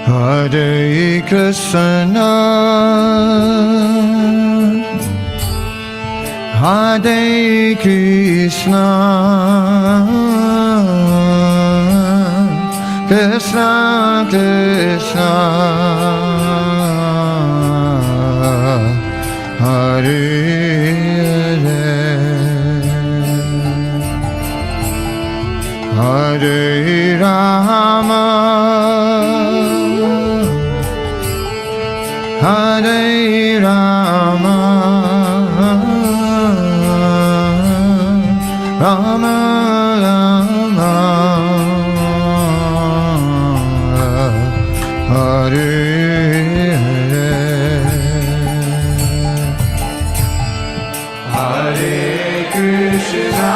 Hare Krishna, Hare Krishna, Krishna Krishna, Hare Hare, Hare Rama, Hare Rama, Rama Rama, Hare Hare, Hare Krishna,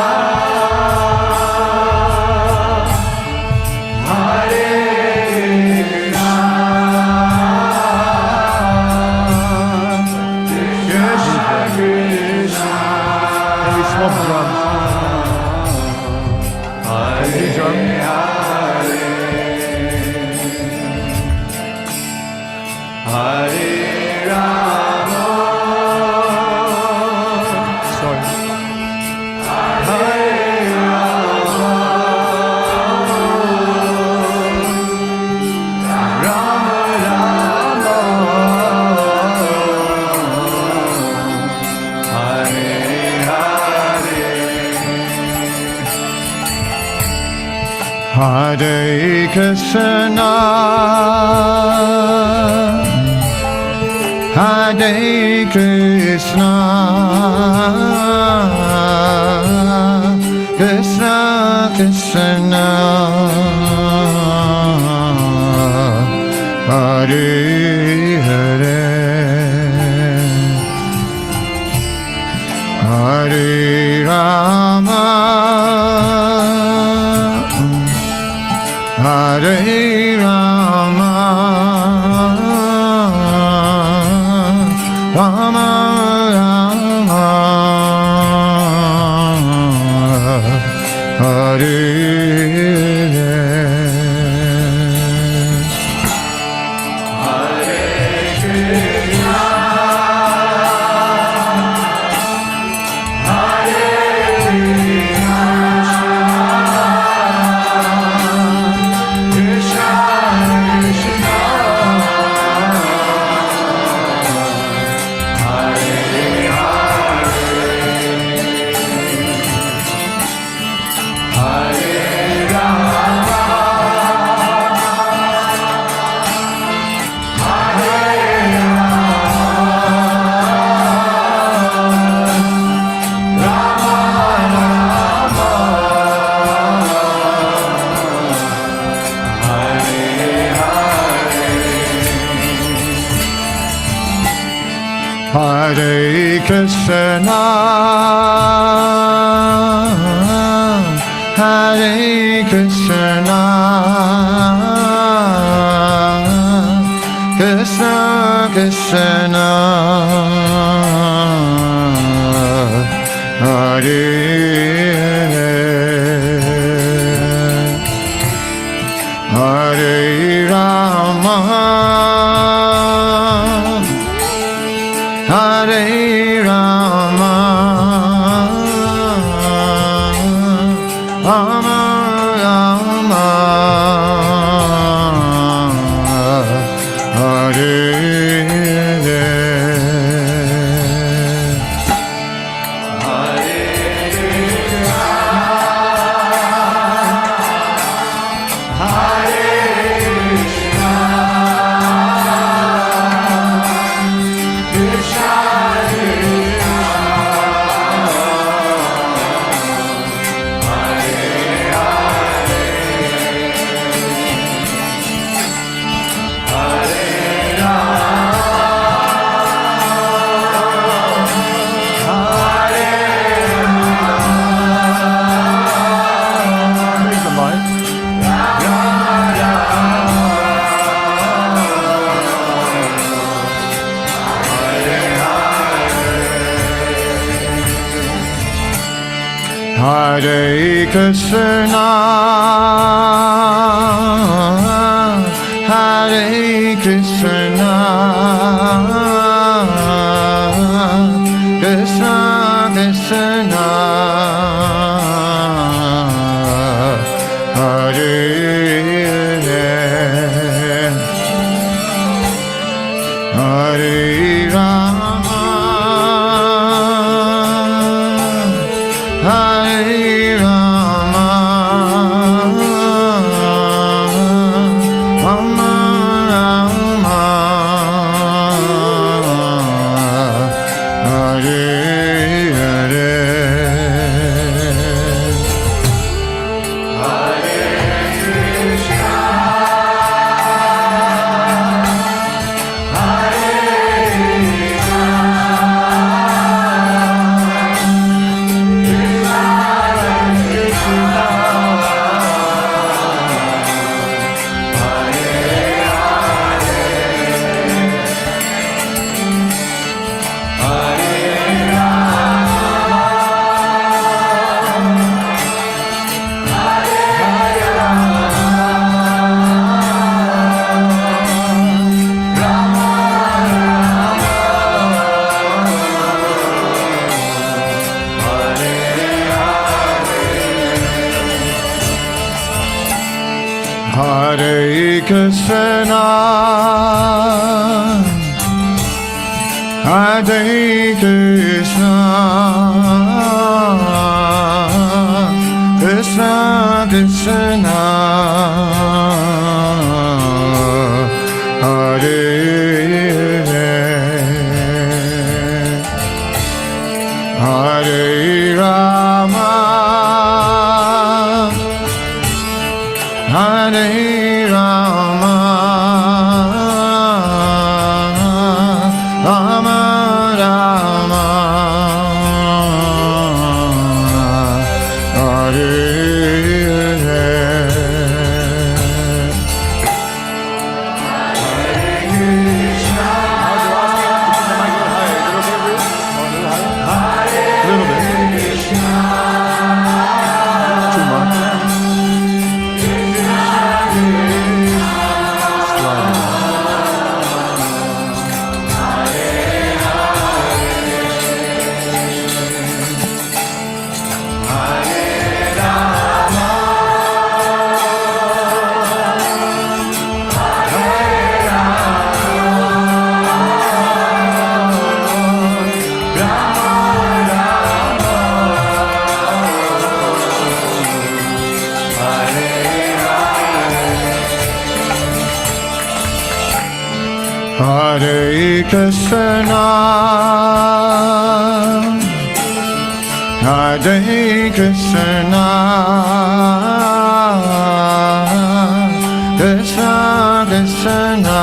Hare Krishna, Hare Krishna, Krishna Krishna, Hare Hare, Hare Rama, Hare Rama, Rama Rama, Hare Hare Krishna, Hare Krishna, Krishna Krishna, Hare Hare, Hare Rama, Hare Rama, Rama Rama, Hare Hare, Hare Hare Krishna, Hare Krishna, Krishna Krishna, Hare Hare Rama, Hare Rama, Rama Rama, Hare Hare. Hare Krishna, Hare Krishna, Krishna Krishna, Hare Hare Rama, Hare Rama, Rama Rama, Hare Hare Krishna, Hare Krishna, Krishna Krishna,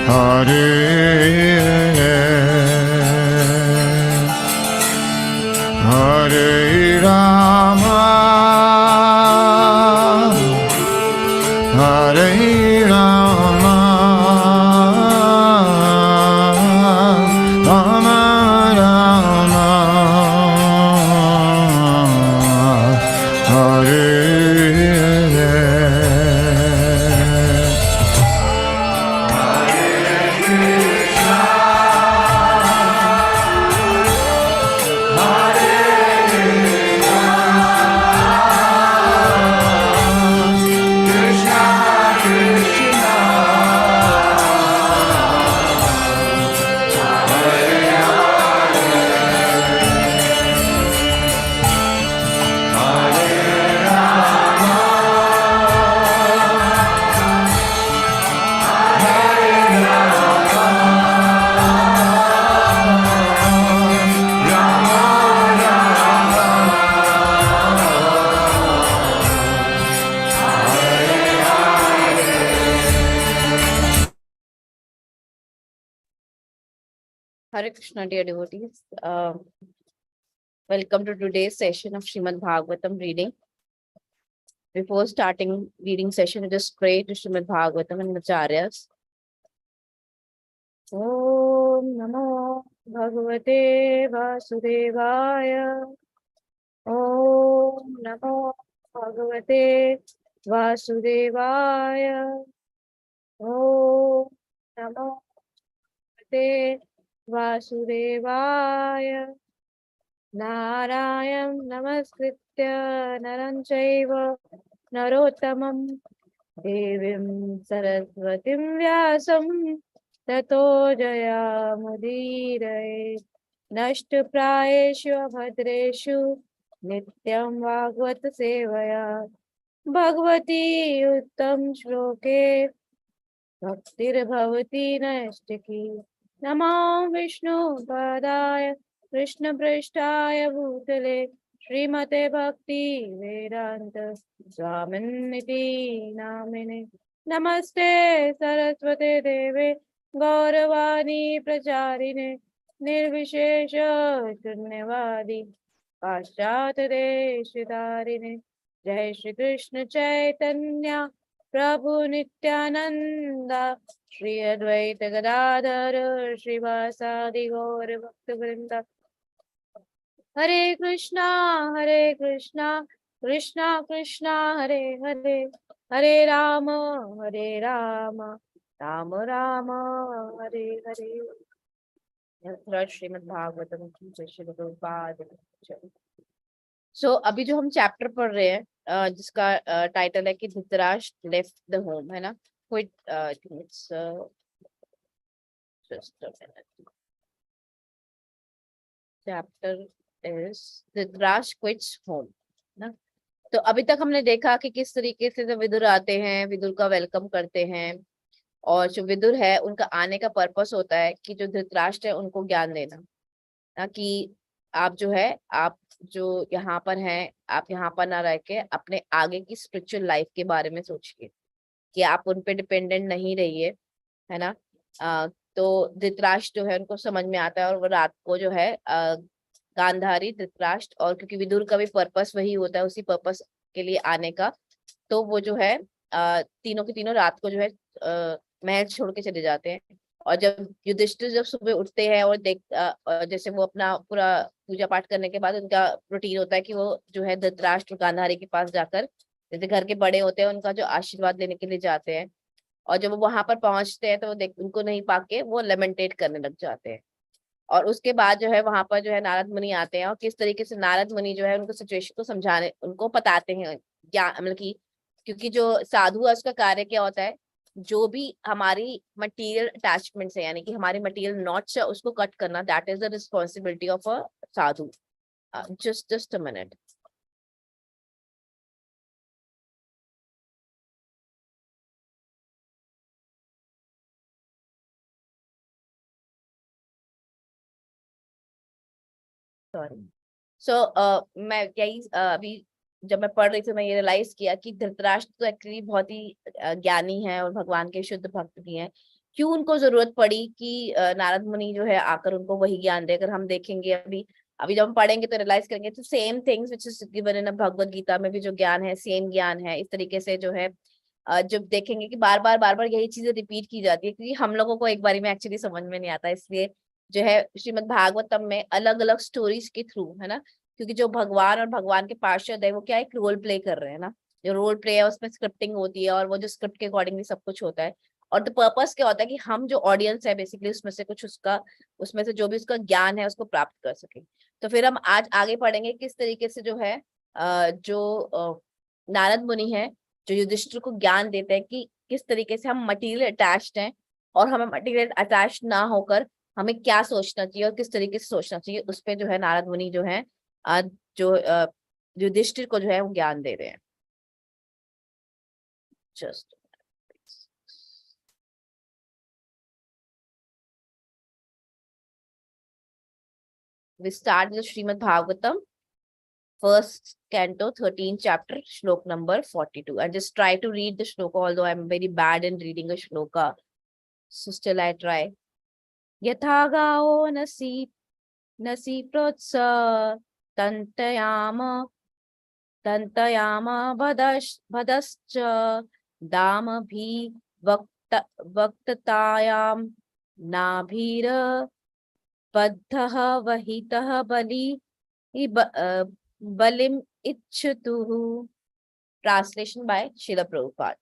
Hare Hare Rama, Hare Rama, Rama Rama, Hare Hare Krishna, dear devotees. Welcome to today's session of Srimad Bhagavatam reading. Before starting reading session, just pray to Srimad Bhagavatam and Acharyas. ॐ नमो भगवते वासुदेवाय। ॐ नमो भगवते वासुदेवाय। ॐ नमो भगवते वासुदेवाय। नारायण नमस्कृत्य नरं चैव नरोत्तमं देवीं सरस्वतीं व्यासं ततो जयामुदीरये। नष्टप्रायेषु भद्रेषु नित्यं भागवत सेवया भगवती उत्तम श्लोके भक्तिर्भवति नैष्टिकी। नमो विष्णुपादाय कृष्णपृष्ठाय भूतले श्रीमते भक्ति वेदांत स्वामिनिति नामिने। नमस्ते सरस्वते देवे गौरवाणी प्रचारिणे निर्विशेष शून्यवादी पाश्चात्य देशधारिणे। जय श्री कृष्ण चैतन्य प्रभु नित्यानंद श्री अद्वैत गदाधर श्रीवासादि गौर भक्त वृंद। हरे कृष्णा कृष्णा कृष्णा हरे हरे, हरे राम राम राम हरे हरे। श्रीमद् भागवतम की जय। श्री प्रभुपाद की जय। सो अभी जो हम चैप्टर पढ़ रहे हैं जिसका टाइटल है कि धृतराष्ट्र लेफ्ट द होम, है ना। Quit it's just a minute. Chapter is Dhritarashtra quits home ना। तो अभी तक हमने देखा कि किस तरीके से जब विदुर आते हैं, विदुर का वेलकम करते हैं, और जो विदुर है उनका आने का पर्पस होता है कि जो धृतराष्ट्र है उनको ज्ञान देना ना, कि आप जो है, आप जो यहाँ पर हैं, आप यहाँ पर ना रह के अपने आगे की स्पिरिचुअल लाइफ के बारे में सोचिए कि आप उन पे डिपेंडेंट नहीं रहिए, है ना। तो धृतराष्ट्र जो है उनको समझ में आता है, और वो रात को जो है गांधारी, धृतराष्ट्र, और क्योंकि विदुर का भी पर्पस वही होता है, उसी पर्पस के लिए आने का, तो वो जो है तीनों के तीनों रात को जो है महल छोड़ के चले जाते हैं। और जब युधिष्ठिर जब सुबह उठते हैं और जैसे वो अपना पूरा पूजा पाठ करने के बाद उनका रूटीन होता है कि वो जो है धृतराष्ट्र गांधारी के पास जाकर, जैसे घर के बड़े होते हैं उनका जो आशीर्वाद लेने के लिए जाते हैं। और जब वो वहां पर पहुंचते हैं तो वो देख उनको नहीं पाके वो लेमेंटेट करने लग जाते हैं। और उसके बाद जो है वहां पर जो है नारद मुनि आते हैं, और किस तरीके से नारद मुनि जो है उनको सिचुएशन को समझाने, उनको बताते हैं क्या, मतलब कि क्योंकि जो साधु है उसका कार्य क्या होता है, जो भी हमारी मटेरियल अटैचमेंट्स है, यानी कि हमारी मटेरियल नॉट्स है, उसको कट करना, that is the responsibility of a sadhu. Just a minute. Sorry. So मैं यही अभी जब मैं पढ़ रही थी मैं ये रियलाइज किया कि धृतराष्ट्र तो एक्चुअली बहुत ही ज्ञानी है और भगवान के शुद्ध भक्त भी हैं। क्यों उनको जरूरत पड़ी कि नारद मुनि जो है आकर उनको वही ज्ञान दे? अगर हम देखेंगे अभी अभी जब हम पढ़ेंगे तो रियलाइज करेंगे, तो same things which is given in Bhagavad Gita में भी जो ज्ञान है, सेम ज्ञान है। इस तरीके से जो है जब देखेंगे कि बार बार यही चीजें रिपीट की जाती है, क्योंकि हम लोगों को एक बारी में एक्चुअली समझ में नहीं आता, इसलिए जो है श्रीमद् भागवतम में अलग अलग स्टोरीज के थ्रू, है ना, क्योंकि जो भगवान और भगवान के पार्षद है वो क्या एक रोल प्ले कर रहे हैं ना। जो रोल प्ले है उसमें स्क्रिप्टिंग होती है, और वो जो स्क्रिप्ट के अकॉर्डिंगली सब कुछ होता है। और द पर्पस क्या होता है कि हम जो ऑडियंस है बेसिकली उसमें से कुछ उसका, उसमें से जो भी उसका ज्ञान है उसको प्राप्त कर सके। तो फिर हम आज आगे पढ़ेंगे किस तरीके से जो है नारद मुनि है जो युधिष्ठिर को ज्ञान देते हैं कि किस तरीके से हम मटेरियल अटैच्ड हैं, और हमें मटेरियल अटैच ना होकर हमें क्या सोचना चाहिए और किस तरीके से सोचना चाहिए, उस पे जो है नारद मुनि जो है जो युधिष्ठिर को जो है वो ज्ञान दे रहे हैं। Just we start the Srimad Bhagavatam, first canto, 13th chapter, shlok number 42. I just try to read the shloka, although I'm very bad in reading a shloka, so still I try. Yatha gao nasi protsa tantayama भदश्च दाम भी वक्ततायाम नाभीर बद्धः वहितः बलिम इच्छतुः. Translation by Srila Prabhupada.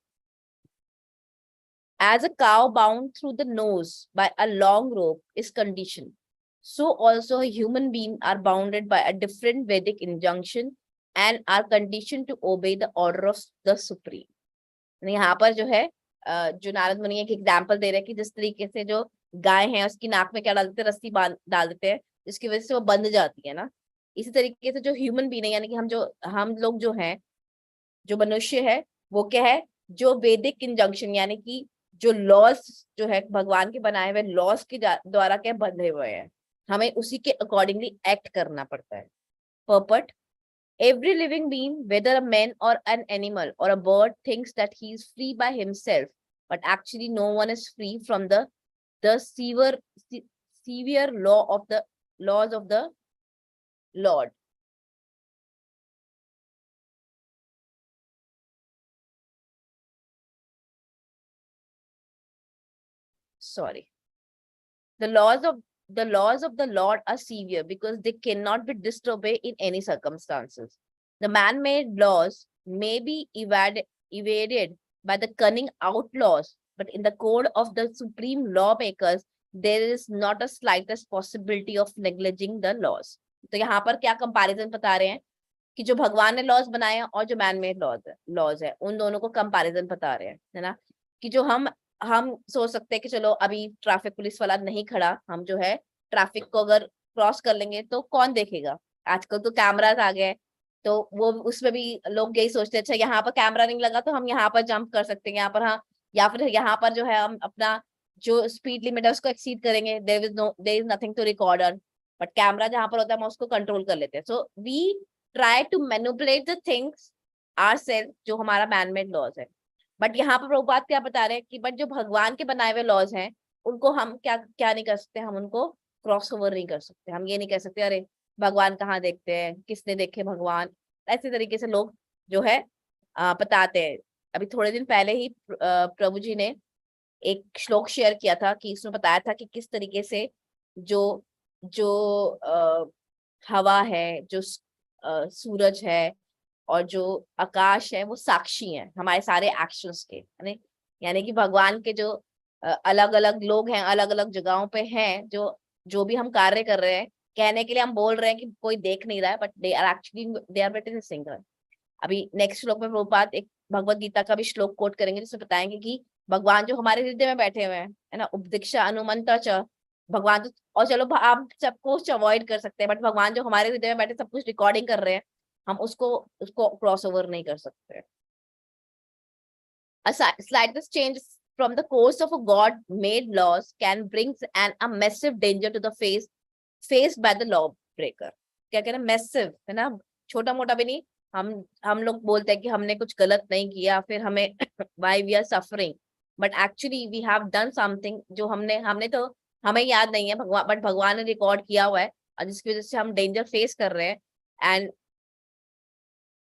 As a cow bound through the nose by a long rope is conditioned, so also a human being are bounded by a different Vedic injunction and are conditioned to obey the order of the Supreme. यहाँ पर जो है जो नारद मुनि एक example दे रहे हैं कि जिस तरीके से जो गाय है उसकी नाक में क्या डाल देते हैं, रस्सी बांध डाल देते हैं, जिसकी वजह से वो बंध जाती है ना. इसी तरीके से जो ह्यूमन बीइंग है, यानी कि हम लोग जो हैं, जो मनुष्य है, वो क्या है, जो वैदिक इंजंक्शन यानी कि जो लॉज जो है भगवान के बनाए हुए लॉज के द्वारा क्या बंधे हुए हैं, हमें उसी के अकॉर्डिंगली एक्ट करना पड़ता है. पर्पट. Every living being, whether a man or an animal or a bird, thinks that he is free by himself, but actually no one is free from the severe laws of the Lord. Sorry. The laws of the Lord are severe because they cannot be disobeyed in any circumstances. The man-made laws may be evaded by the cunning outlaws, but in the code of the supreme lawmakers, there is not a slightest possibility of neglecting the laws. तो यहाँ पर क्या comparison बता रहे हैं कि जो भगवान ने लॉज बनाए हैं और जो मैन मेड लॉज है उन दोनों को कंपैरिजन बता रहे हैं, है ना. कि जो हम सोच सकते हैं कि चलो अभी ट्रैफिक पुलिस वाला नहीं खड़ा, हम जो है ट्रैफिक को अगर क्रॉस कर लेंगे तो कौन देखेगा. आजकल तो कैमरास आ गए, तो वो उसमें भी लोग यही सोचते हैं अच्छा यहाँ पर कैमरा नहीं लगा तो हम यहाँ पर जंप कर सकते हैं, यहाँ पर हाँ, या फिर यहाँ पर जो है हम अपना जो स्पीड लिमिट है उसको एक्सीड करेंगे, there is nothing to record on. But camera जहां पर होता है हम उसको कंट्रोल कर लेते हैं. So we try to manipulate the things ourselves, जो हमारा मैनमेड लॉज है. बट यहाँ पर प्रभुपाद क्या बता रहे हैं कि बट जो भगवान के बनाए हुए लॉज हैं उनको हम क्या क्या नहीं कर सकते, हम उनको क्रॉस ओवर नहीं कर सकते. हम ये नहीं कह सकते अरे भगवान कहाँ देखते हैं, किसने देखे भगवान. ऐसे तरीके से लोग जो है बताते हैं. अभी थोड़े दिन पहले ही प्रभु जी ने एक श्लोक शेयर किया था कि इसमें बताया था कि किस तरीके से जो जो हवा है, जो सूरज है और जो आकाश है वो साक्षी है हमारे सारे एक्शंस के. यानी कि भगवान के जो अलग अलग लोग हैं, अलग अलग जगहों पे हैं, जो भी हम कार्य कर रहे हैं, कहने के लिए हम बोल रहे हैं कि कोई देख नहीं रहा है, but they are actually they are witnessing. अभी नेक्स्ट श्लोक में प्रभुपाद एक भगवत गीता का भी श्लोक कोट करेंगे जिसमें बताएंगे कि भगवान जो हमारे हृदय में बैठे हुए हैं, है ना, उपदीक्षा अनुमंता च भगवान तो, और चलो आप सब कुछ अवॉइड कर सकते हैं, बट भगवान जो हमारे हृदय में बैठे सब कुछ रिकॉर्डिंग कर रहे हैं, हम उसको क्रॉस ओवर नहीं कर सकते. A slightest change from the course of a God-made laws can bring a massive danger to the faced by the lawbreaker. क्या कहना massive, है ना, छोटा मोटा भी नहीं. हम लोग बोलते हैं कि हमने कुछ गलत नहीं किया, फिर हमें why we are suffering, but actually we have done something जो हमने तो हमें याद नहीं है, बट भगवान ने रिकॉर्ड किया हुआ है और जिसकी वजह से हम डेंजर फेस कर रहे हैं. And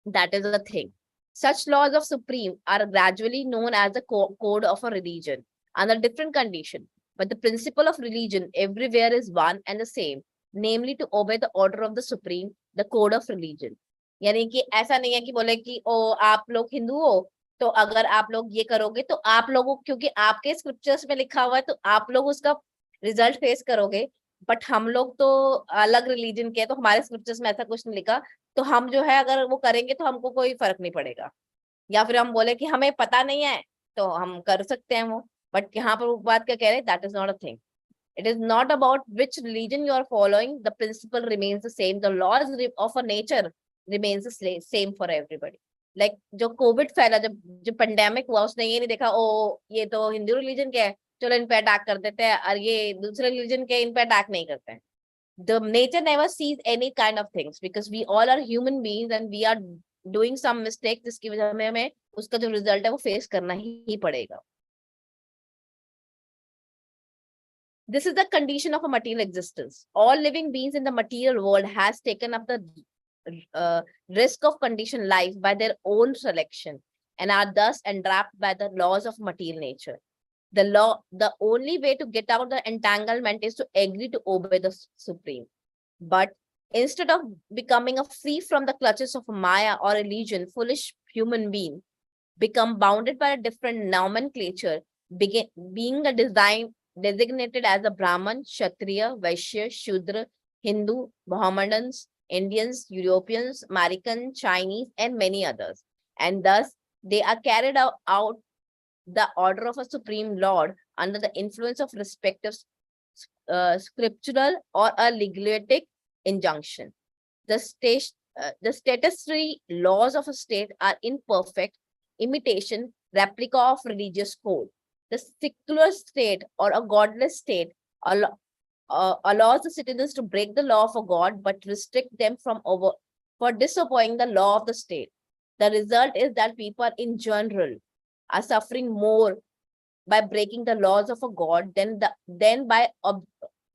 that is the thing. Such laws of supreme are gradually known as the code of a religion under different condition, but the principle of religion everywhere is one and the same, namely to obey the order of the supreme, the code of religion. यानी कि ऐसा नहीं है कि बोले कि ओ आप लोग हिंदू हो तो अगर आप लोग ये करोगे तो आप लोगों, क्योंकि आपके स्क्रिप्चर्स में लिखा हुआ है तो आप लोग उसका रिजल्ट फेस करोगे. बट हम लोग तो अलग रिलीजन के, तो हमारे स्क्रिप्चर्स में ऐसा कुछ नहीं लिखा, तो हम जो है अगर वो करेंगे तो हमको कोई फर्क नहीं पड़ेगा. या फिर हम बोले कि हमें पता नहीं है तो हम कर सकते हैं वो. बट यहाँ पर वो बात क्या कह रहे हैं, that is not a thing. It is not about which religion you are following, the principle remains the same, the laws of a nature remains the same for everybody. Like जो Covid फैला, जब pandemic हुआ, उसने ये नहीं देखा ओ ये तो हिंदू रिलीजन के है, चलो इन पे अटैक कर देते हैं, और ये दूसरे रिलीजन के, इन पे अटैक नहीं करते हैं. The nature never sees any kind of things because we all are human beings and we are doing some mistakes, जिसकी वजह में हमें उसका जो रिजल्ट है वो फेस करना ही पड़ेगा. This is the condition of a material existence. All living beings in the material world has taken up the risk of conditioned life by their own selection and are thus entrapped by the laws of material nature. The only way to get out the entanglement is to agree to obey the Supreme. But instead of becoming a free from the clutches of Maya or illusion, foolish human being become bounded by a different nomenclature, being a design designated as a Brahman, Kshatriya, Vaishya, Shudra, Hindu, Mohammedans, Indians, Europeans, American, Chinese, and many others. And thus, they are carried out the order of a supreme lord under the influence of respective scriptural or a legalistic injunction. The statutory laws of a state are imperfect imitation, replica of religious code. The secular state or a godless state allows the citizens to break the law of a god but restrict them for disobeying the law of the state. The result is that people in general are suffering more by breaking the laws of a god than by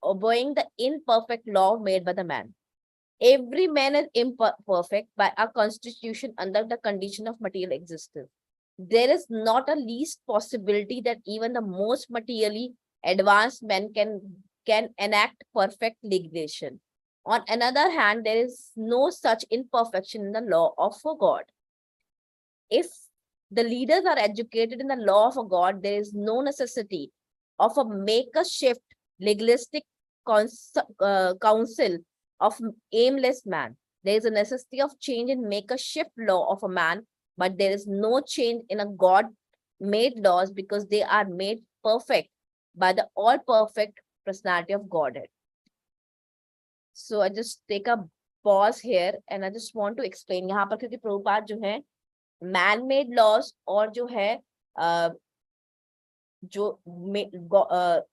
obeying the imperfect law made by the man. Every man is imperfect by our constitution under the condition of material existence. There is not a least possibility that even the most materially advanced men can enact perfect legislation. On another hand, there is no such imperfection in the law of a god. If the leaders are educated in the law of a god, there is no necessity of a make-a-shift legalistic council of aimless man. There is a necessity of change in make-a-shift law of a man, but there is no change in a God-made laws because they are made perfect by the all-perfect personality of Godhead. So I just take a pause here and I just want to explain यहाँ पर क्योंकि प्रभुपाद जो है man-made laws और जो है जो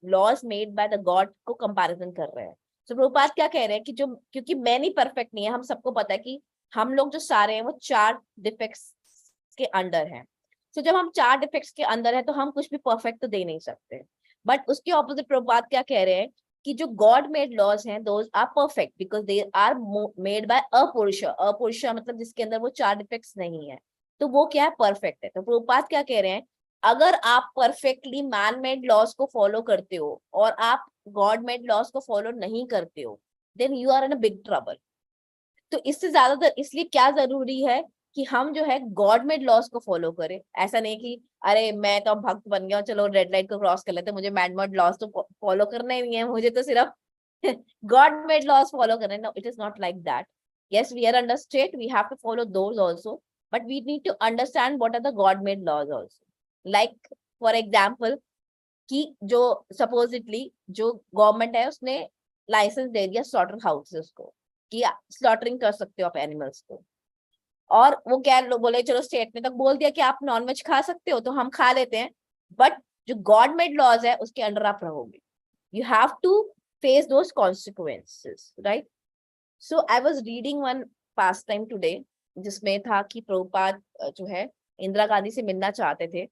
laws made by the God को comparison कर रहे हैं. So प्रभुपाद क्या कह रहे हैं कि जो क्योंकि मैं नहीं परफेक्ट नहीं है, हम सबको पता है कि हम लोग जो सारे हैं वो 4 डिफेक्ट्स के अंडर हैं. So जब हम 4 डिफेक्ट्स के अंदर है तो हम कुछ भी परफेक्ट तो दे नहीं सकते. बट उसके ऑपोजिट प्रभुपाद क्या कह रहे हैं कि जो गॉड मेड लॉज हैं those are perfect because they are made by apurusha मतलब जिसके अंदर वो 4 डिफेक्ट्स नहीं है, तो वो क्या है, परफेक्ट है. तो प्रभुपाद क्या कह रहे हैं, अगर आप परफेक्टली मैन मेड लॉज को फॉलो करते हो और आप गॉड मेड लॉज को फॉलो नहीं करते हो, then you are in a big trouble. तो इससे ज्यादा इसलिए क्या जरूरी है कि हम जो है गॉड मेड लॉज को फॉलो करें. ऐसा नहीं कि अरे मैं तो भक्त बन गया, चलो रेड लाइट को क्रॉस कर लेते, मुझे मैन मेड लॉज तो फॉलो करना ही नहीं है, मुझे तो सिर्फ गॉड मेड लॉज फॉलो करना है. No, it is not like that. yes, we are under state, we have to follow those also, but we need to understand what are the god made laws also. like for example कि जो supposedly जो government है उसने licence दे दिया slaughter houses को कि slaughtering कर सकते हो आप एनिमल्स को, और वो क्या बोले चलो स्टेट ने तक बोल दिया कि आप नॉनवेज खा सकते हो तो हम खा लेते हैं, बट जो गॉड मेड लॉज है उसके अंडर आप रहोगे. You have to face those consequences, right. So I was reading one pastime today जिसमें था कि प्रभुपाद जो है इंदिरा गांधी से मिलना चाहते थे.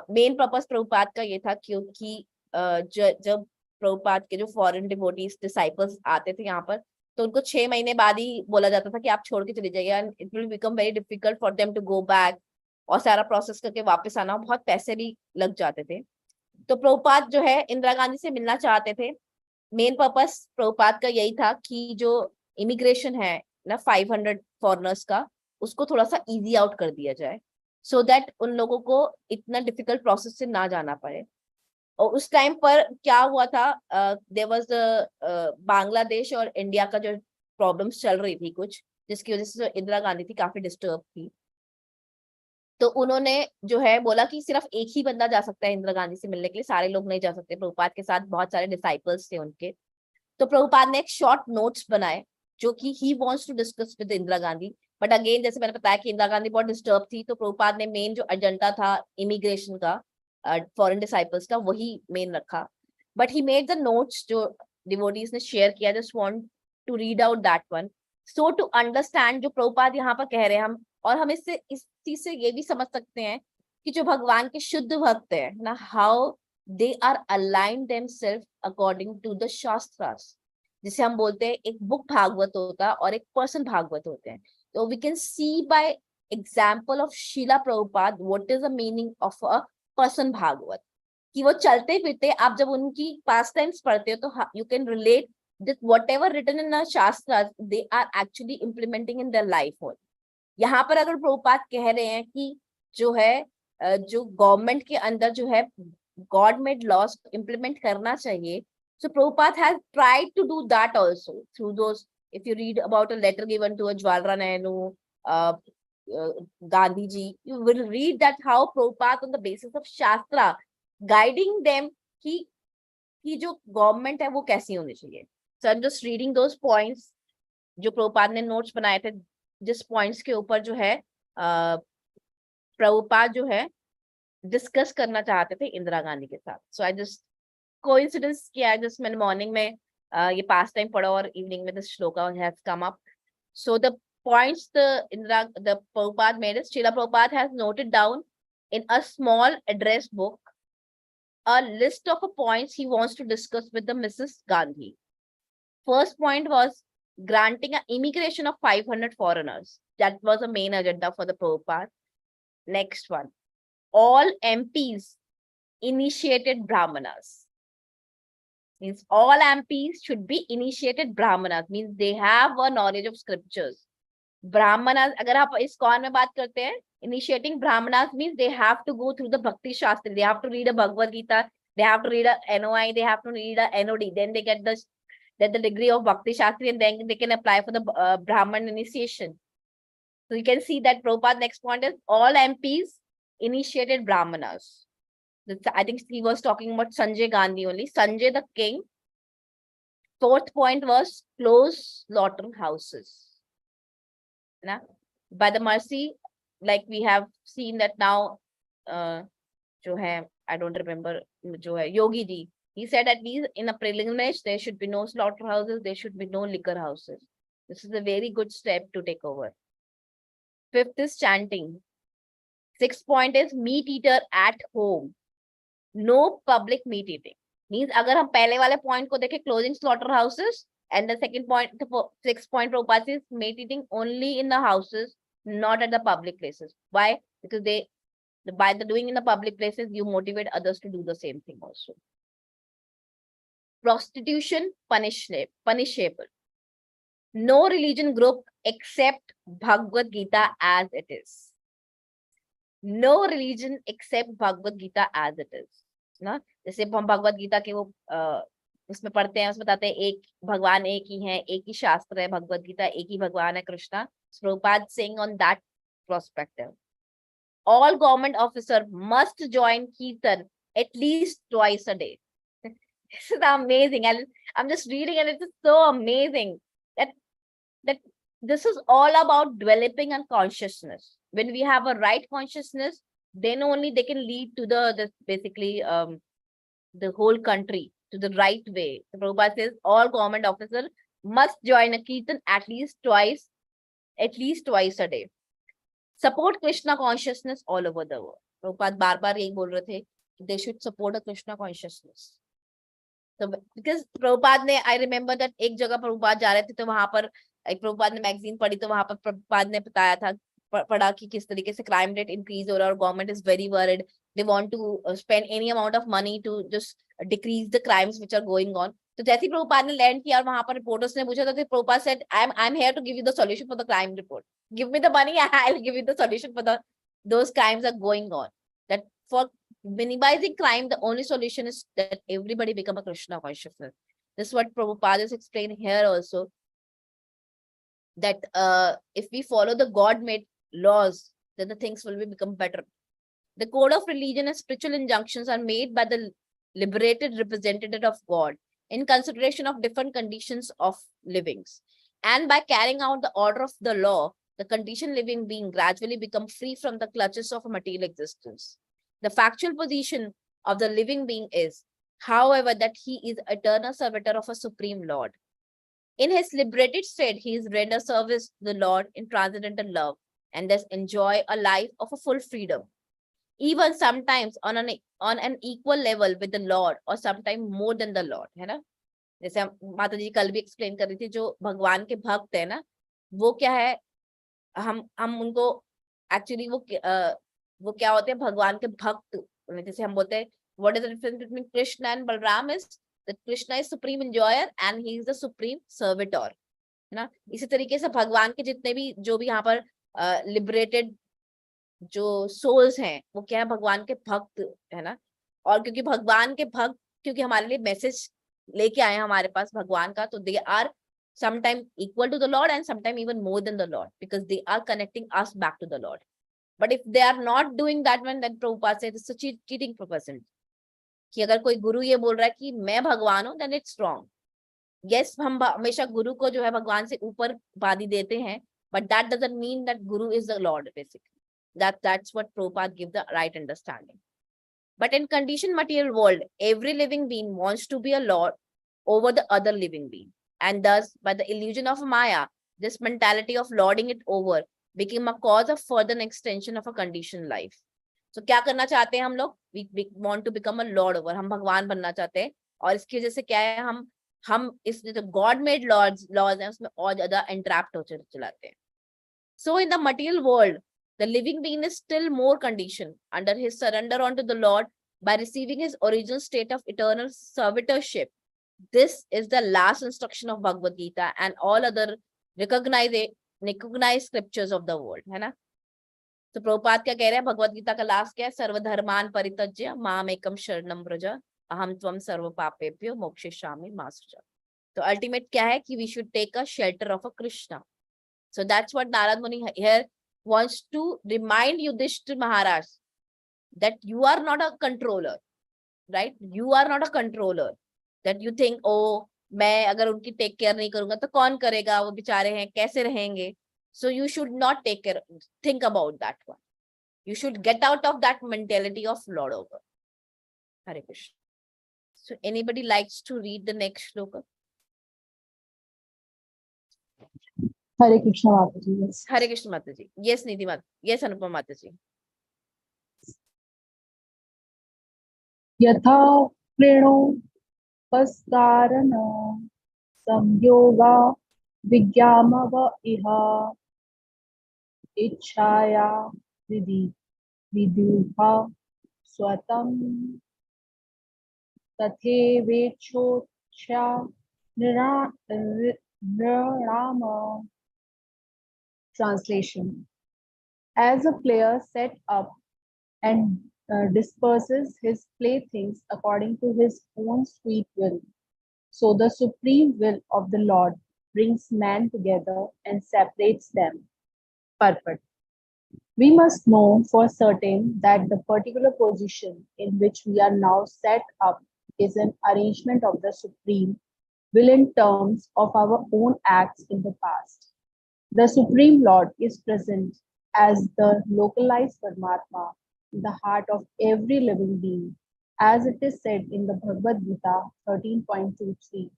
मेन पर्पस प्रभुपाद का ये था क्योंकि जब प्रभुपाद के जो फॉरेन डिवोटीज डिसाइपल्स आते थे यहाँ पर तो उनको 6 महीने बाद ही बोला जाता था कि आप छोड़ के चले जाइए, and it will become very difficult for them to go back, और सारा प्रोसेस करके वापस आना, बहुत पैसे भी लग जाते थे. तो प्रभुपाद जो है इंदिरा गांधी से मिलना चाहते थे. मेन पर्पस प्रभुपाद का यही था कि जो इमिग्रेशन है ना 500 फॉरनर्स का, उसको थोड़ा सा इजी आउट कर दिया जाए सो दैट उन लोगों को इतना डिफिकल्ट प्रोसेस से ना जाना पड़े. और उस टाइम पर क्या हुआ था, देयर वाज बांग्लादेश और इंडिया का जो प्रॉब्लम्स चल रही थी कुछ, जिसकी वजह से इंदिरा गांधी थी काफी डिस्टर्ब थी. तो उन्होंने जो है बोला कि सिर्फ एक ही बंदा जा सकता है इंदिरा गांधी से मिलने के लिए, सारे लोग नहीं जा सकते. प्रभुपाद के साथ बहुत सारे डिसाइपल्स थे उनके. तो प्रभुपाद ने एक शॉर्ट नोट्स बनाए जो कि he wants to discuss with Indira Gandhi. But again जैसे मैंने बताया कि इंदिरा गांधी बहुत डिस्टर्ब थी, तो प्रभुपाद ने मेन जो एजेंडा था इमिग्रेशन का, फॉरेन डिसाइपल्स का, वही मेन रखा. But he made the notes जो डिवोटीज ने शेयर किया. Just want to read out that one so to understand जो प्रभुपाद यहाँ पर कह रहे हैं हम, और हम इस चीज से ये भी समझ सकते हैं कि जो भगवान के शुद्ध भक्त है ना, how they are align themselves according to the shastras. जिसे हम बोलते हैं एक बुक भागवत होता है और एक पर्सन भागवत होते हैं. तो we can see by example of Srila Prabhupada what is the meaning of a person Bhagavata. कि वो चलते फिरते, आप जब उनकी पास टाइम्स पढ़ते हो तो you can relate that whatever written in the shastras they are actually implementing in their life. यहाँ पर अगर प्रभुपाद कह रहे हैं कि जो है जो गवर्नमेंट के अंदर जो है गॉड मेड लॉस इम्प्लीमेंट करना चाहिए, so Prabhupada has tried to do that also through those. If you read about a letter given to a Jawaharlal Nehru, Gandhi ji, you will read that how Prabhupada on the basis of Shastra guiding them कि जो government है वो कैसी होनी चाहिए. So I'm just reading those points जो प्रभुपाद ने notes बनाए थे, जिस पॉइंट्स के ऊपर जो है प्रभुपाद जो है डिस्कस करना चाहते थे इंदिरा गांधी के साथ. सो आई जस्ट कोइंसिडेंस किया, जस्ट मैंने मॉर्निंग में ये पास टाइम पढ़ा और इवनिंग में this shloka has come up. So the points the Prabhupada made is Srila Prabhupada has noted down in a small address book a list of points he wants to discuss with the Mrs. Gandhi. First point was granting an immigration of 500 foreigners. That was the main agenda for the Prabhupada. Next one, all MPs initiated Brahmanas. Means all MPs should be initiated Brahmanas. Means they have a knowledge of scriptures. Brahmanas, अगर आप इस कौन में बात करते हैं, initiating Brahmanas means they have to go through the Bhakti Shastra. They have to read a Bhagavad Gita. They have to read a NOI. They have to read a NOD. Then they get the degree of Bhakti Shastri, and then they can apply for the Brahman initiation. So you can see that Prabhupada's next point is all MPs initiated Brahmanas. I think he was talking about Sanjay Gandhi only. Sanjay the king. Fourth point was close slaughterhouses. By the mercy, like we have seen that now, जो है, I don't remember, जो है Yogi ji, he said at least in a pilgrimage there should be no slaughterhouses, there should be no liquor houses. This is a very good step to take over. Fifth is chanting. Sixth point is meat eater at home. No public meat eating. Means अगर हम पहले वाले point को देखें, closing slaughterhouses, and the second point, the sixth point Prabhupada is meat eating only in the houses, not at the public places. Why? Because by the doing in the public places, you motivate others to do the same thing also. Prostitution punishable. No religion group except Bhagavad Gita as it is. No religion except Bhagavad Gita as it is. ना जैसे हम भगवत गीता के वो उसमें पढ़ते हैं, उसमें बताते हैं एक भगवान एक ही है, एक ही शास्त्र है भगवत गीता, एक ही भगवान है Krishna. Prabhupada saying on that perspective. All government officer must join Kirtan at least twice a day. This is amazing. I'm just reading and it is so amazing that this is all about developing a consciousness. When we have a right consciousness, then only they can lead to the basically the whole country to the right way. So Prabhupada says all government officers must join a Kirtan at least twice a day. Support Krishna consciousness all over the world. Prabhupada बार-बार यही बोल रहे थे, they should support a Krishna consciousness. So because Prabhupada ने, I remember that एक जगह प्रभुपाद जा रहे थे तो वहां पर एक प्रभुपाद ने मैगजीन पढ़ी तो वहां पर प्रभुपाद ने बताया था, पढ़ा कि किस तरीके से क्राइम रेट इंक्रीज हो रहा है और government is very worried. They want to spend any amount of money to just decrease the crimes which are going on. तो जैसे ही प्रभुपाद ने लैंड किया और वहां पर रिपोर्टर्स ने पूछा तो Prabhupada said, I'm here to give you the solution for the crime report. Give me the money, I'll give you the solution for those crimes are going on. That for minimizing crime, the only solution is that everybody become a Krishna consciousness. This is what Prabhupada is explaining here also. That if we follow the God-made laws, then the things will become better. The code of religion and spiritual injunctions are made by the liberated representative of God in consideration of different conditions of livings. And by carrying out the order of the law, the conditioned living being gradually become free from the clutches of a material existence. The factual position of the living being is, however, that he is eternal servitor of a supreme Lord. In his liberated state, he is render service to the Lord in transcendental love and thus enjoy a life of a full freedom. Even sometimes on an equal level with the Lord or sometimes more than the Lord, है ना? जैसे माता जी कल भी explain कर रही थी, जो भगवान के भक्त है ना, वो क्या है, हम उनको एक्चुअली वो क्या होते हैं, भगवान के भक्त. जैसे हम बोलते हैं what is the difference between Krishna and Balram is that Krishna is supreme enjoyer and he is the supreme servitor, है ना. इसी तरीके से भगवान के जितने भी जो भी यहाँ पर लिबरेटेड जो सोल्स हैं वो क्या है, भगवान के भक्त है ना. और क्योंकि भगवान के भक्त क्योंकि हमारे लिए मैसेज लेके आए हैं हमारे पास भगवान का, तो they are sometime equal to the Lord and sometime even more than the Lord, because they are connecting us back to the Lord. But if they are not doing that one, then Prabhupada said it's a cheating person. कि अगर कोई गुरु ये बोल रहा है कि मैं भगवान हूँ, then it's wrong. Yes, हम हमेशा गुरु को जो है भगवान से ऊपर उपाधि देते हैं, but that doesn't mean that Guru is the Lord basically. That's what Prabhupada gives the right understanding. But in conditioned material world, every living being wants to be a Lord over the other living being. And thus, by the illusion of Maya, this mentality of lording it over became a cause of further extension of a conditioned life. So, क्या करना चाहते हैं हम लोग? We want to become a lord over. हम भगवान बनना चाहते हैं, और इसकी वजह से क्या है, हम इस जो God made laws हैं उसमें और ज्यादा entrapped हो चलाते हैं. So, in the material world, the living being is still more conditioned under his surrender unto the Lord by receiving his original state of eternal servitorship. This is the last instruction of Bhagavad Gita and all other recognized scriptures of the world, है ना. तो प्रभुपाद क्या कह रहे हैं, भगवद गीता का last क्या है, सर्वधर्मान परित्यज्य माम एकम शरणम व्रज अहम त्वम सर्व पापेभ्यो मोक्षयिष्यामि मा शुचः. तो अल्टीमेट क्या है कि we should take a shelter of a Krishna. So that's what Narad Muni here wants to remind Yudhishthira Maharaj that you are not a controller, right? You are not a controller. That you think, oh, मैं अगर उनकी take care नहीं करूंगा तो कौन करेगा, वो बेचारे हैं कैसे रहेंगे. So you should not take care, think about that one. You should get out of that mentality of Lord over. Hare Krishna. So anybody likes to read the next shloka? Hare Krishna Mataji. Yes. Hare Krishna Mataji. Yes, Nidhi Mataji. Yes, Anupama Mataji. Yatha preno paskarana samyoga vigyamava iha ichhaya viduha swatam tathe vechocha nirama. Translation. As a player set up and disperses his playthings according to his own sweet will, so the supreme will of the Lord brings man together and separates them. Purport. We must know for certain that the particular position in which we are now set up is an arrangement of the supreme will in terms of our own acts in the past. The Supreme Lord is present as the localized Paramatma in the heart of every living being, as it is said in the Bhagavad Gita 13.23.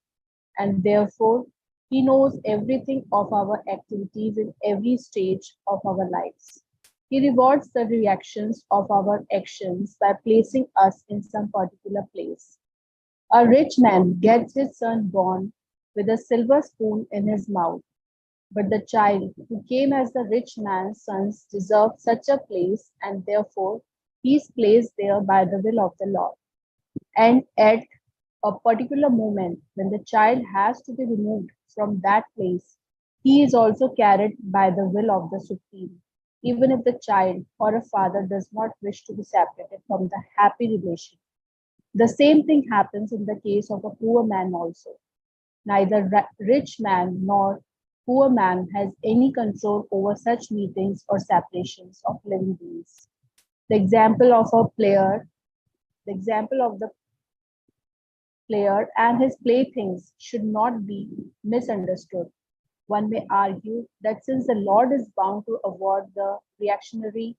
And therefore, he knows everything of our activities in every stage of our lives. He rewards the reactions of our actions by placing us in some particular place. A rich man gets his son born with a silver spoon in his mouth. But the child who came as the rich man's sons deserved such a place, and therefore he is placed there by the will of the Lord. And at a particular moment, when the child has to be removed from that place, he is also carried by the will of the Supreme, even if the child or a father does not wish to be separated from the happy relation. The same thing happens in the case of a poor man also. Neither rich man nor poor man has any control over such meetings or separations of living beings. The example of the player and his playthings should not be misunderstood. One may argue that since the Lord is bound to avoid the reactionary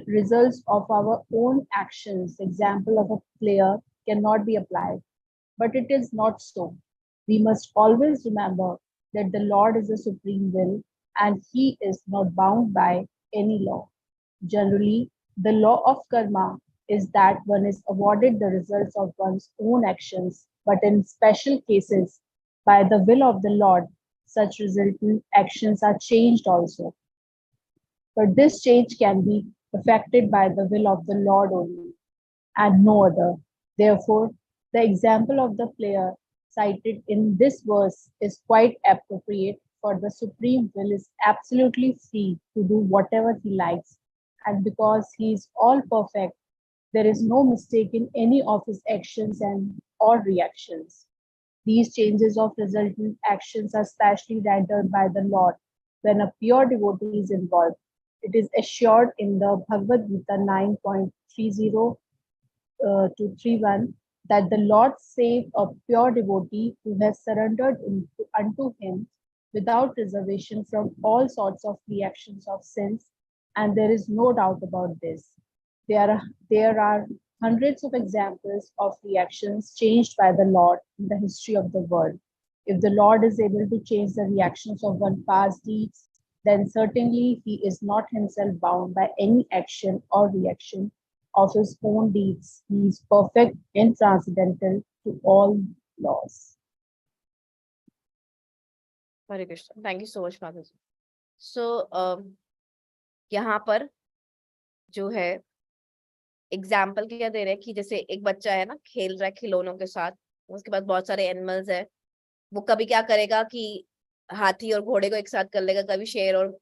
results of our own actions, the example of a player cannot be applied. But it is not so. We must always remember that the Lord is the supreme will and he is not bound by any law. Generally, the law of karma is that one is awarded the results of one's own actions, but in special cases, by the will of the Lord, such resultant actions are changed also. But this change can be effected by the will of the Lord only, and no other. Therefore, the example of the player cited in this verse is quite appropriate, for the Supreme Will is absolutely free to do whatever he likes, and because he is all perfect, there is no mistake in any of his actions and or reactions. These changes of resultant actions are specially rendered by the Lord when a pure devotee is involved. It is assured in the Bhagavad Gita 9.30 to 3.1 that the Lord save a pure devotee who has surrendered unto him without reservation from all sorts of reactions of sins, and there is no doubt about this. There are hundreds of examples of reactions changed by the Lord in the history of the world. If the Lord is able to change the reactions of one's past deeds, then certainly he is not himself bound by any action or reaction of his own deeds. He is perfect and transcendental to all laws. Hare Krishna, thank you so much माता जी. सो यहाँ पर जो है example क्या दे रहे हैं कि जैसे एक बच्चा है ना, खेल रहा है खिलौनों के साथ, उसके पास बहुत सारे एनिमल्स है, वो कभी क्या करेगा कि हाथी और घोड़े को एक साथ कर लेगा, कभी शेर और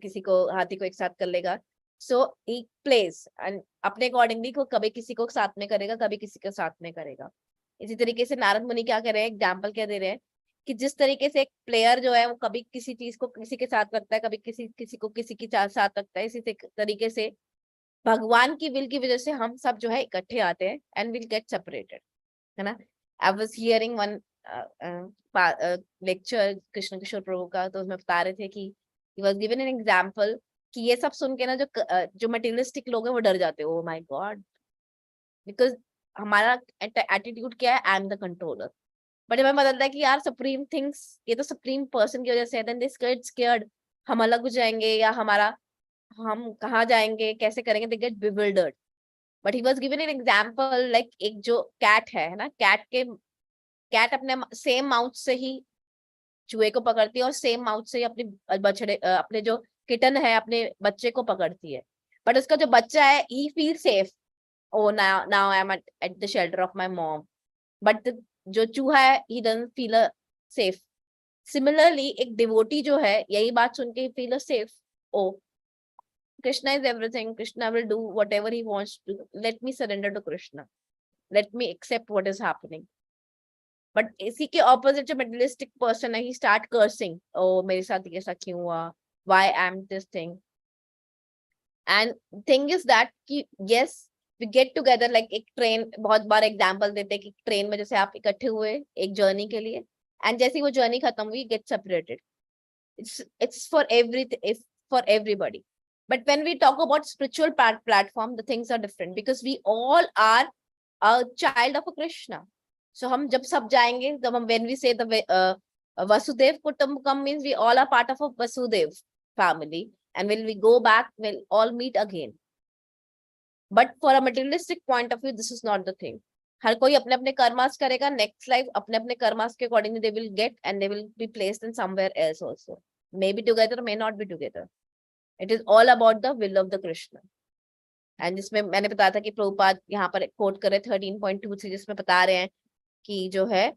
किसी को हाथी को एक साथ कर लेगा. सो ही प्लेस एंड अपने अकॉर्डिंगली को कभी किसी को साथ में करेगा, कभी किसी के साथ में करेगा. इसी तरीके से नारद मुनि क्या कर रहे हैं, एग्जाम्पल क्या दे रहे हैं कि जिस तरीके से एक प्लेयर जो है वो कभी किसी चीज को किसी के साथ रखता है, कभी किसी को किसी के साथ रखता है, इसी तरीके से भगवान की विल की वजह से हम सब जो है इकट्ठे आते हैं एंड विल गेट सेपरेटेड, है ना. I was hearing one lecture Krishna Kishore Prabhu का, तो उसमें बता रहे थे कि he was given an example कि ये सब सुन के ना जो मटेरियलिस्टिक लोग हैं वो डर जाते हैं. ओ माय गॉड, बिकॉज हमारा एटीट्यूड क्या है, I am the controller. But हमें बदलता है कि यार सुप्रीम थिंग्स, ये तो सुप्रीम पर्सन की वजह से है, देन दे गेट स्केयर्ड, हम अलग हो जाएंगे या हम कहाँ जाएंगे, कैसे करेंगे, they get bewildered. But he was given an example like एक जो कैट है ना, कैट अपने सेम माउथ से ही चूहे को पकड़ती है और सेम माउथ से ही अपने जो किटन है अपने बच्चे को पकड़ती है. बट उसका जो बच्चा है he feel safe, oh now I am at the shelter of my mom. But जो चूहा है he doesn't feel safe. Similarly एक डिवोटी जो है यही बात सुन के feel safe, oh Krishna is everything. Krishna will do whatever he wants to. Let me surrender to Krishna. Let me accept what is happening. But इसी के opposite जो materialistic person है, he start cursing. Oh, मेरे साथ ये ऐसा क्यों हुआ? Why am this thing? And thing is that कि yes, we get together like एक ट्रेन, बहुत बार एग्जाम्पल देते हैं कि ट्रेन में जैसे आप इकट्ठे हुए एक जर्नी के लिए, एंड जैसे वो जर्नी खत्म हुई, get separated. It's for everybody. But when we talk about spiritual platform, the things are different because we all are a child of a Krishna. So हम जब सब जाएंगे, जब हम when we say the Vasudev Kutumbakam means we all are part of a Vasudev family, and when we go back, we'll all meet again. But for a materialistic point of view, this is not the thing. हर कोई अपने अपने karmas करेगा, next life अपने अपने karmas के accordingly they will get, and they will be placed in somewhere else also. Maybe together, may not be together. It is all about the will of the Krishna. And जिसमें मैंने बताया था कि प्रभुपाद यहाँ पर कोट कर रहे 13.23, जिसमें बता रहे हैं कि जो है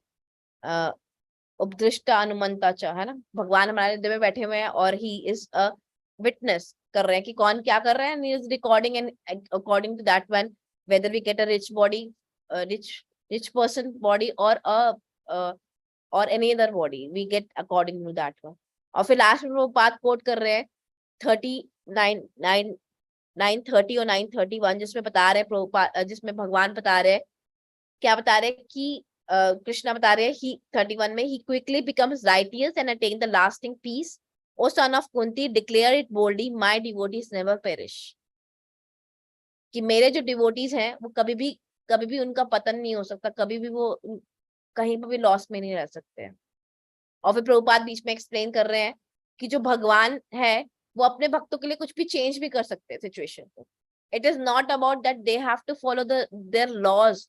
उपदृष्टा अनुमंता चा, है ना, भगवान हमारे हृदय में बैठे हुए हैं और ही इज अ विटनेस कर रहे हैं कि कौन क्या कर रहे हैं, he is recording and according to that one whether we get a rich body, rich person body और any other body, we get according to that one. और फिर लास्ट में प्रभुपाद कोट कर रहे हैं 9:30 और 9:31, जिसमें बता रहे प्रभुपाद, जिसमें भगवान बता रहे, क्या बता रहे कि कृष्णा बता रहे ही 31 में, he quickly becomes righteous and attain the lasting peace. O son of Kunti, declare it boldly, my devotees never perish. कि मेरे जो डिवोटीज हैं वो कभी भी उनका पतन नहीं हो सकता, कभी भी वो कहीं पर भी लॉस में नहीं रह सकते हैं. और फिर प्रभुपाद बीच में एक्सप्लेन कर रहे हैं कि जो भगवान है वो अपने भक्तों के लिए कुछ भी चेंज भी कर सकते हैं सिचुएशन को. It is not about that they have to follow their laws.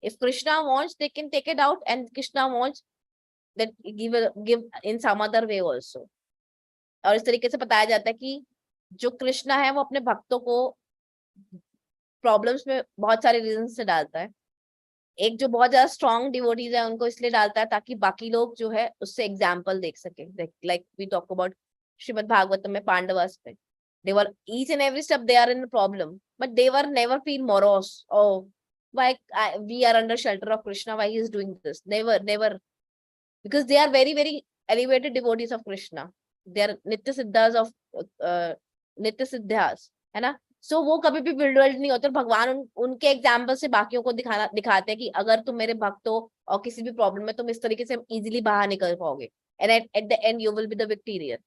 If Krishna wants, they can take it out, and Krishna wants that give in some other way also. और इस तरीके से बताया जाता है कि जो कृष्णा है वो अपने भक्तों को प्रॉब्लम्स में बहुत सारे रीजन से डालता है, एक जो बहुत ज्यादा स्ट्रॉन्ग डिवोटीज है उनको इसलिए डालता है ताकि बाकी लोग जो है उससे एग्जाम्पल देख सके, like we talk about Srimad Bhagavatam में पांडवास में, they were each and every step they are in a problem, but they were never feel morose. Oh, why we are under shelter of Krishna, why he is doing this? Never, because they are very very elevated devotees of Krishna. They are nitya siddhas of nitya siddhas, है ना? सो वो कभी भी बिल्डर्ड नहीं होते, और भगवान उनके एग्जाम्पल से बाकियों को दिखाते हैं कि अगर तुम मेरे भक्त हो और किसी भी प्रॉब्लम में तुम इस तरीके से इजीली बाहर निकल पाओगे, and at the end you will be the Victorian,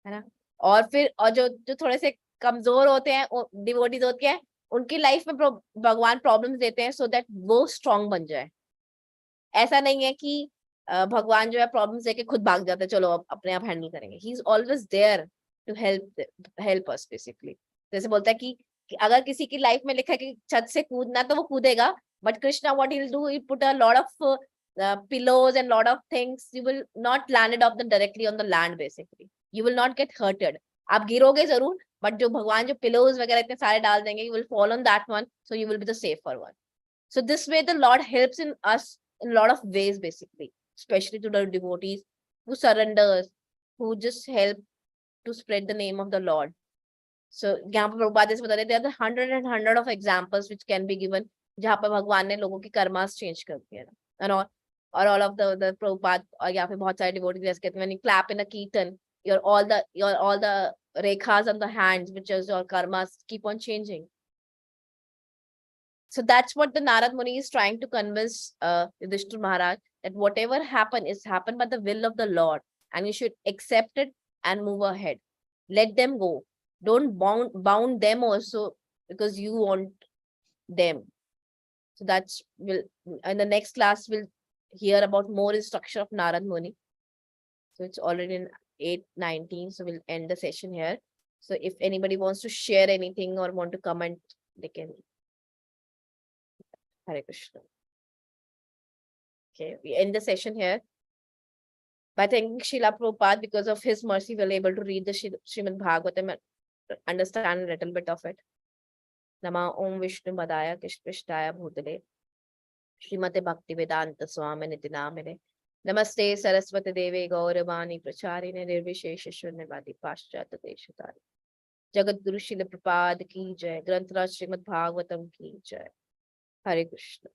है ना? और फिर और जो जो थोड़े से कमजोर होते हैं डिवोटीज होते हैं, उनकी लाइफ में भगवान प्रॉब्लम्स देते हैं सो दैट वो स्ट्रांग बन जाए। ऐसा नहीं है कि भगवान जो है प्रॉब्लम्स देके खुद भाग जाते हैं, चलो अब अपने आप हैंडल करेंगे। He is always there to help us basically. जैसे बोलता है कि अगर किसी की लाइफ में लिखा है कि छत से कूदना तो वो कूदेगा, but Krishna what he will do, he put a lot of pillows and lot of things, you will not land it off the directly on the land basically, you will not get hurted, आप गिरोगे जरूर, but जो भगवान जो pillows वगैरह इतने सारे डाल देंगे, you will fall on that one, so you will be the safer one. So this way the Lord helps in us in a lot of ways basically, especially to the devotees who surrenders, who just help to spread the name of the Lord. So यहाँ पर प्रभुपाद जैसे बता रहे, there are hundred of examples which can be given जहाँ पर भगवान ने लोगों की कर्मास चेंज कर दिया ना, और all of the प्रभुपाद, और यहाँ पे बहुत सारे डिवोटीज जैसे कहते हैं when you clap in a kirtan, your all the rekhas on the hands, which is your karmas, keep on changing. So that's what the Narad Muni is trying to convince Yudhishthira Maharaj, that whatever happened is happened by the will of the Lord, and you should accept it and move ahead. Let them go. Don't bound them also because you want them. So that's in the next class we'll hear about more instruction of Narad Muni. So it's already in 8:19, so we'll end the session here. So if anybody wants to share anything or want to comment, they can. Hare Krishna. Okay, we end the session here by thanking Srila Prabhupada. Because of his mercy, we're able to read the Srimad Bhagavatam and understand a little bit of it. Nama Om Vishnu Padaya Krishnaya Bhutale Srimate Bhakti Vedanta Swami Niti Namine Namaste Saraswati Devi Gauravani Pracharine Nirvishesha Shunyavadi Paschata Deshatari Jagat Guru Srila Prabhupada Ki Jai, Granth Raj Srimad Bhagavatam Ki Jai. Hare Krishna.